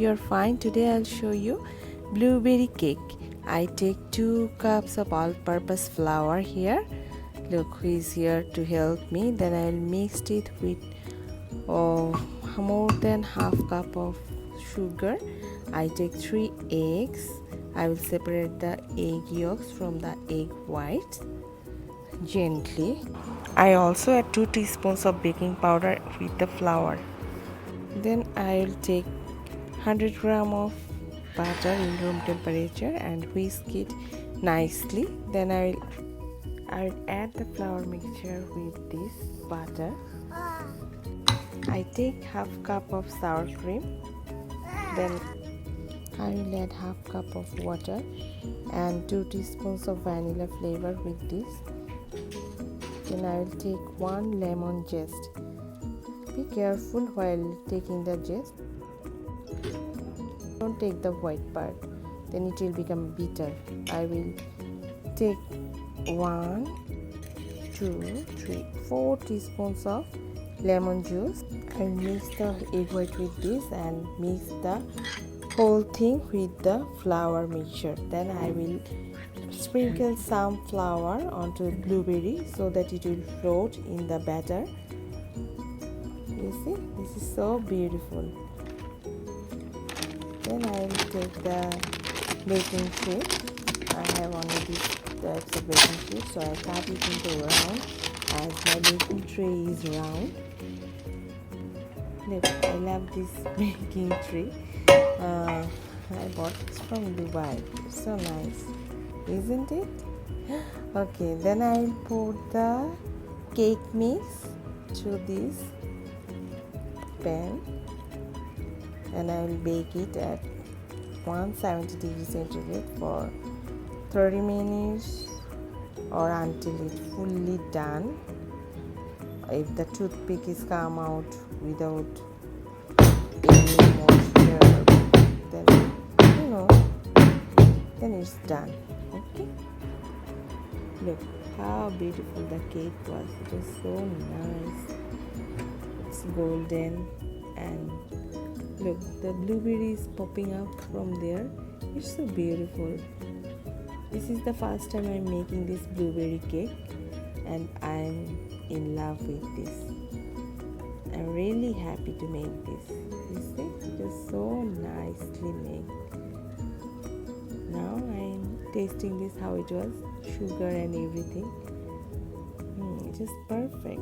you're fine. Today I'll show you blueberry cake. I take 2 cups of all-purpose flour here. Look who is here to help me. Then I'll mix it with more than half cup of sugar. I take 3 eggs. I will separate the egg yolks from the egg whites gently. I also add 2 teaspoons of baking powder with the flour. Then I'll take 100 gram of butter in room temperature and whisk it nicely. Then I'll add the flour mixture with this butter. I take half cup of sour cream. Then I will add half cup of water and 2 teaspoons of vanilla flavor with this. Then I will take 1 lemon zest. Be careful while taking the zest. Don't take the white part, then it will become bitter. I will take 1, 2, 3, 4 teaspoons of lemon juice. I'll mix the egg white with this and mix the whole thing with the flour mixture. Then I will sprinkle some flour onto blueberry so that it will float in the batter. You see, this is so beautiful. Then I will take the baking sheet. I have only these types of baking sheet, so I cut it into round as my baking tray is round. Look, I love this baking tray. I bought this from Dubai. It's so nice, isn't it? Okay, then I will put the cake mix to this pan and I will bake it at 170 degrees centigrade for 30 minutes or until it's fully done. If the toothpick is come out without any moisture, then then it's done. Okay, look how beautiful the cake was. It was so nice. It's golden and look, the blueberry is popping up from there. It's so beautiful. This is the first time I'm making this blueberry cake and I'm in love with this. I'm really happy to make this. You see, it is so nicely made. Now I'm tasting this, how it was, sugar and everything. It is perfect.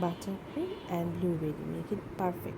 Buttercream and blueberry make it perfect.